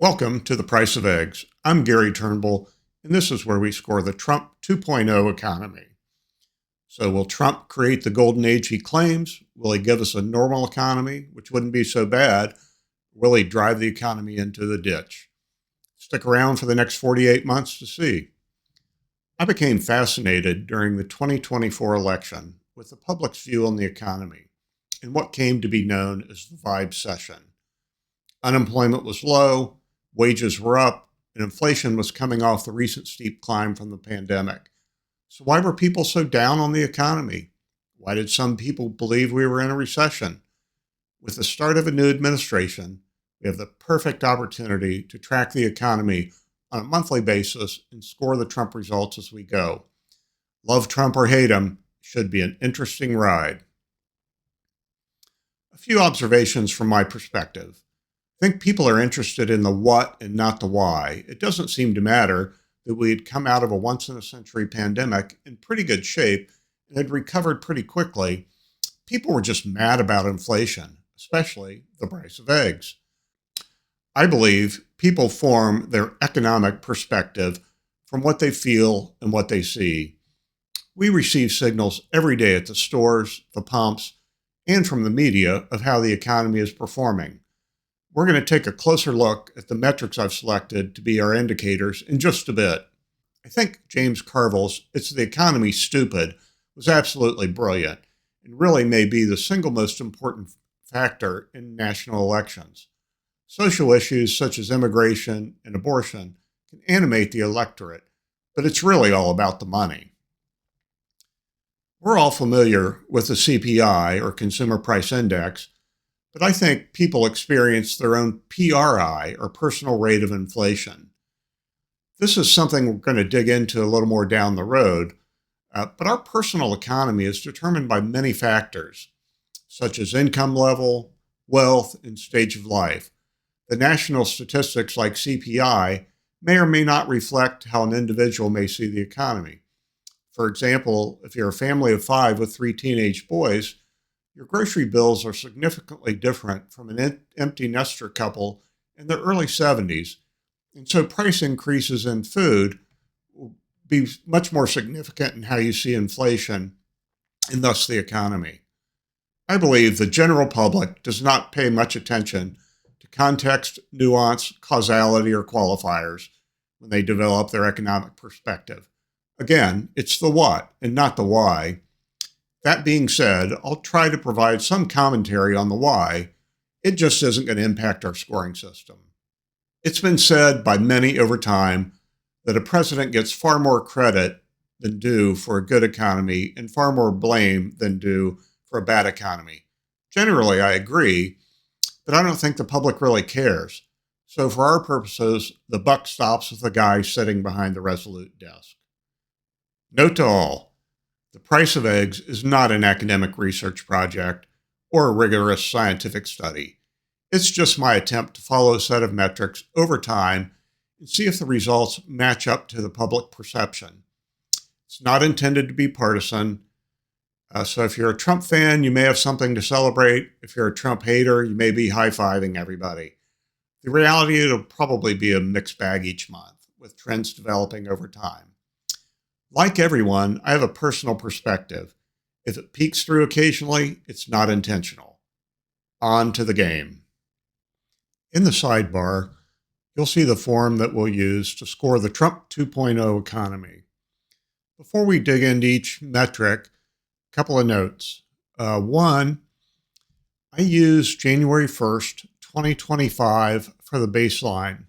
Welcome to The Price of Eggs. I'm Gary Turnbull, and this is where we score the Trump 2.0 economy. So, will Trump create the golden age he claims? Will he give us a normal economy, which wouldn't be so bad? Will he drive the economy into the ditch? Stick around for the next 48 months to see. I became fascinated during the 2024 election with the public's view on the economy and what came to be known as the vibe session. Unemployment was low, wages were up, and inflation was coming off the recent steep climb from the pandemic. So, why were people so down on the economy? Why did some people believe we were in a recession? With the start of a new administration, we have the perfect opportunity to track the economy on a monthly basis and score the Trump results as we go. Love Trump or hate him, should be an interesting ride. A few observations from my perspective. I think people are interested in the what and not the why. It doesn't seem to matter that we had come out of a once in a century pandemic in pretty good shape and had recovered pretty quickly. People were just mad about inflation, especially the price of eggs. I believe people form their economic perspective from what they feel and what they see. We receive signals every day at the stores, the pumps, and from the media of how the economy is performing. We're going to take a closer look at the metrics I've selected to be our indicators in just a bit. I think James Carville's It's the Economy, Stupid was absolutely brilliant and really may be the single most important factor in national elections. Social issues such as immigration and abortion can animate the electorate, but it's really all about the money. We're all familiar with the CPI, or Consumer Price Index, but I think people experience their own PRI, or personal rate of inflation. This is something we're going to dig into a little more down the road, but our personal economy is determined by many factors, such as income level, wealth, and stage of life. The national statistics like CPI may or may not reflect how an individual may see the economy. For example, if you're a family of 5 with 3 teenage boys, your grocery bills are significantly different from an empty nester couple in their early 70s. And so price increases in food will be much more significant in how you see inflation and thus the economy. I believe the general public does not pay much attention to context, nuance, causality, or qualifiers when they develop their economic perspective. Again, it's the what and not the why. That being said, I'll try to provide some commentary on the why. It just isn't going to impact our scoring system. It's been said by many over time that a president gets far more credit than due for a good economy and far more blame than due for a bad economy. Generally, I agree, but I don't think the public really cares. So for our purposes, the buck stops with the guy sitting behind the Resolute desk. Note to all, The Price of Eggs is not an academic research project or a rigorous scientific study. It's just my attempt to follow a set of metrics over time and see if the results match up to the public perception. It's not intended to be partisan. So if you're a Trump fan, you may have something to celebrate. If you're a Trump hater, you may be high-fiving everybody. The reality, it'll probably be a mixed bag each month, with trends developing over time. Like everyone, I have a personal perspective. If it peeks through occasionally, it's not intentional. On to the game. In the sidebar, you'll see the form that we'll use to score the Trump 2.0 economy. Before we dig into each metric, a couple of notes. One, I use January 1st, 2025 for the baseline.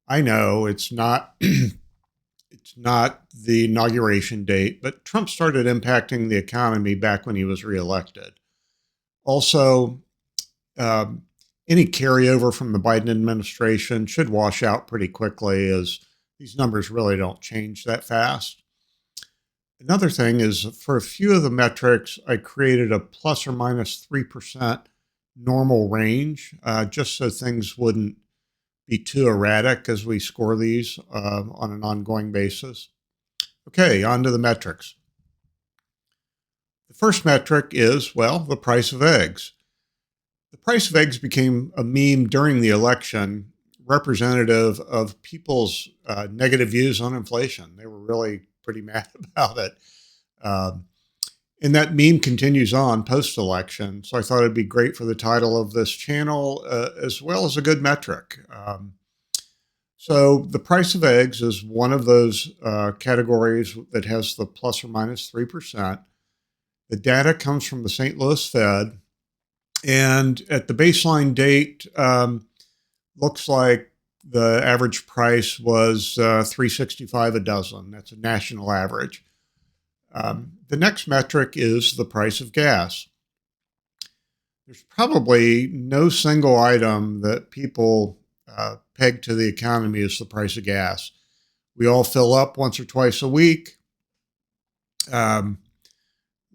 I know it's not it's not the inauguration date, but Trump started impacting the economy back when he was reelected. Also, any carryover from the Biden administration should wash out pretty quickly, as these numbers really don't change that fast. Another thing is, for a few of the metrics, I created a plus or minus 3% normal range, just so things wouldn't be too erratic as we score these on an ongoing basis. Okay, on to the metrics. The first metric is, well, the price of eggs. The price of eggs became a meme during the election, representative of people's negative views on inflation. They were really pretty mad about it. Um, and that meme continues on post election. So I thought it'd be great for the title of this channel, as well as a good metric. So the price of eggs is one of those categories that has the plus or minus 3%. The data comes from the St. Louis Fed. And at the baseline date, looks like the average price was $3.65 a dozen. That's a national average. The next metric is the price of gas. There's probably no single item that people peg to the economy as the price of gas. We all fill up once or twice a week.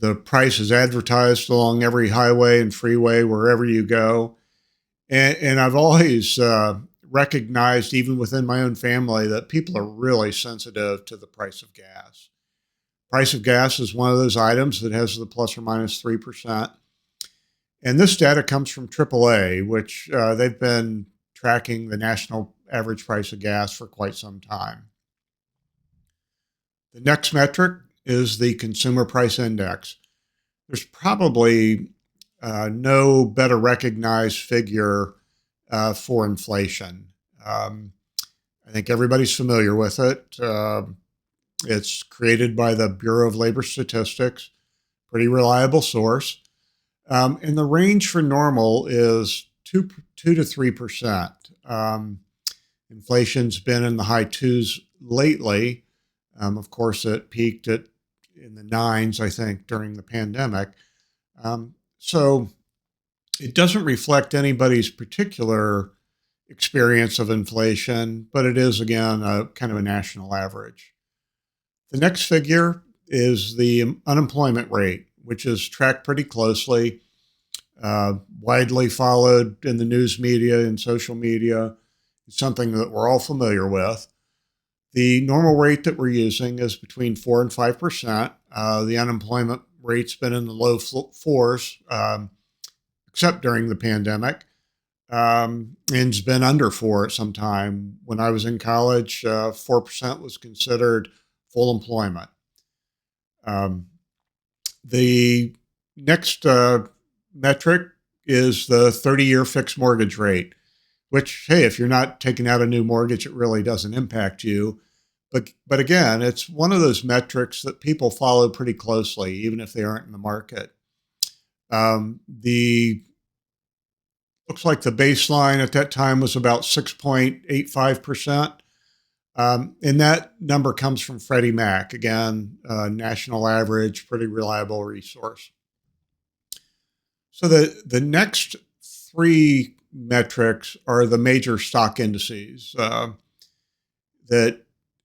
The price is advertised along every highway and freeway wherever you go. And I've always recognized, even within my own family, that people are really sensitive to the price of gas. Price of gas is one of those items that has the plus or minus 3%. And this data comes from AAA, which they've been tracking the national average price of gas for quite some time. The next metric is the Consumer Price Index. There's probably no better recognized figure for inflation. I think everybody's familiar with it. It's created by the Bureau of Labor Statistics, pretty reliable source. And the range for normal is 2 to 3%. Inflation's been in the high twos lately. Of course, it peaked in the nines, I think, during the pandemic. So it doesn't reflect anybody's particular experience of inflation, but it is, again, a kind of a national average. The next figure is the unemployment rate, which is tracked pretty closely, widely followed in the news media and social media. It's something that we're all familiar with. The normal rate that we're using is between 4 and 5%. The unemployment rate's been in the low fours, except during the pandemic, and it's been under 4 at some time. When I was in college, 4% was considered full employment. The next metric is the 30-year fixed mortgage rate, which, hey, if you're not taking out a new mortgage, it really doesn't impact you. But again, it's one of those metrics that people follow pretty closely, even if they aren't in the market. Looks like the baseline at that time was about 6.85%. And that number comes from Freddie Mac. Again, national average, pretty reliable resource. So the next 3 metrics are the major stock indices that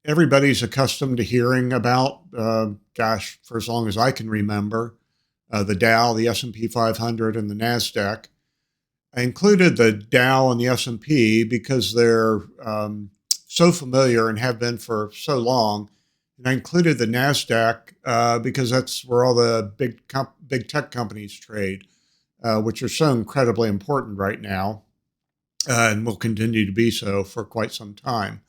everybody's accustomed to hearing about, for as long as I can remember. The Dow, the S&P 500, and the NASDAQ. I included the Dow and the S&P because they're so familiar and have been for so long. And I included the NASDAQ because that's where all the big tech companies trade, which are so incredibly important right now and will continue to be so for quite some time.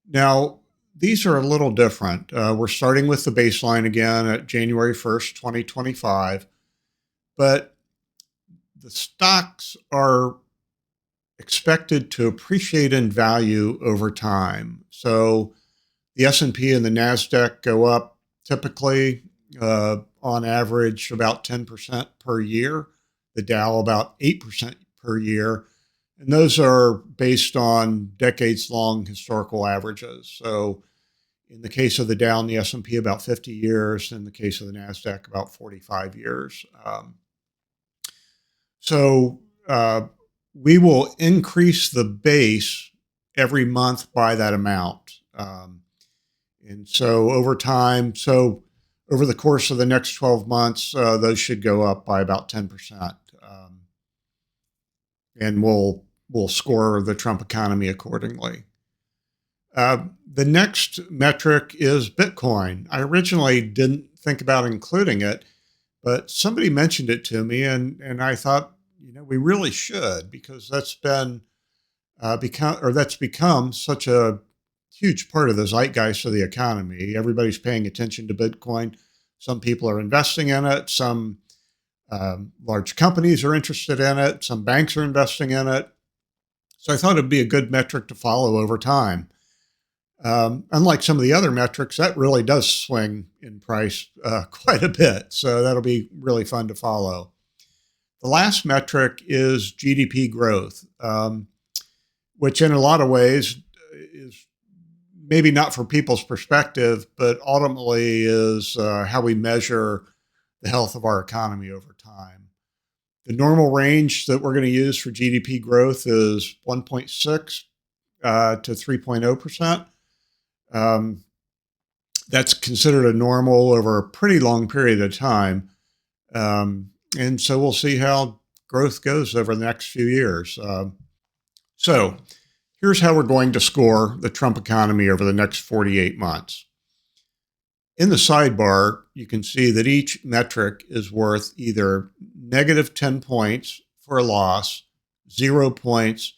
Now, these are a little different. We're starting with the baseline again at January 1st, 2025, but the stocks are expected to appreciate in value over time. So the S&P and the NASDAQ go up typically on average about 10% per year, the Dow about 8% per year. And those are based on decades-long historical averages. So in the case of the Dow and the S&P, about 50 years. In the case of the NASDAQ, about 45 years. We will increase the base every month by that amount. And so over time, over the course of the next 12 months, those should go up by about 10%. And we'll score the Trump economy accordingly. The next metric is Bitcoin. I originally didn't think about including it, but somebody mentioned it to me, and I thought, we really should, because that's been that's become such a huge part of the zeitgeist of the economy. Everybody's paying attention to Bitcoin. Some people are investing in it. Some large companies are interested in it. Some banks are investing in it. So I thought it'd be a good metric to follow over time. Unlike some of the other metrics, that really does swing in price quite a bit. So that'll be really fun to follow. The last metric is GDP growth, which in a lot of ways is maybe not from people's perspective, but ultimately is how we measure the health of our economy over time. The normal range that we're going to use for GDP growth is 1.6 to 3.0%. That's considered a normal over a pretty long period of time. And so we'll see how growth goes over the next few years. So here's how we're going to score the Trump economy over the next 48 months. In the sidebar, you can see that each metric is worth either negative 10 points for a loss, 0 points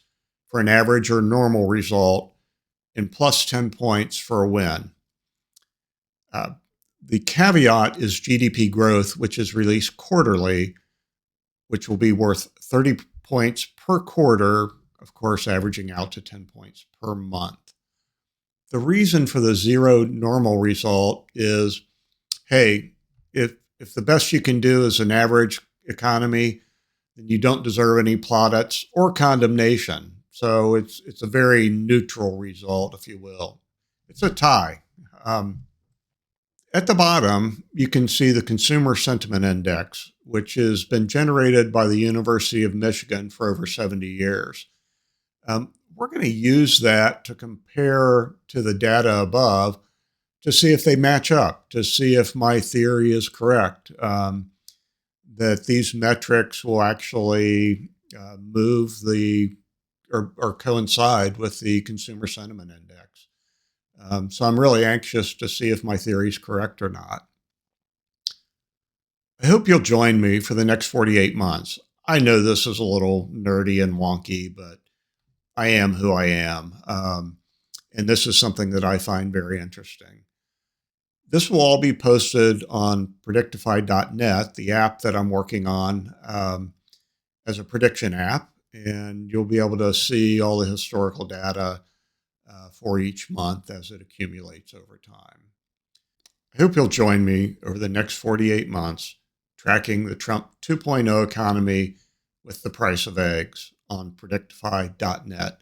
for an average or normal result, and plus 10 points for a win. The caveat is GDP growth, which is released quarterly, which will be worth 30 points per quarter, of course, averaging out to 10 points per month. The reason for the 0 normal result is, hey, if the best you can do is an average economy, then you don't deserve any plaudits or condemnation. So it's a very neutral result, if you will. It's a tie. At the bottom, you can see the Consumer Sentiment Index, which has been generated by the University of Michigan for over 70 years. We're going to use that to compare to the data above to see if they match up, to see if my theory is correct, that these metrics will actually move or coincide with the Consumer Sentiment Index. So I'm really anxious to see if my theory is correct or not. I hope you'll join me for the next 48 months. I know this is a little nerdy and wonky, but I am who I am. And this is something that I find very interesting. This will all be posted on predictify.net, the app that I'm working on as a prediction app. And you'll be able to see all the historical data for each month as it accumulates over time. I hope you'll join me over the next 48 months tracking the Trump 2.0 economy with the price of eggs on predictify.net.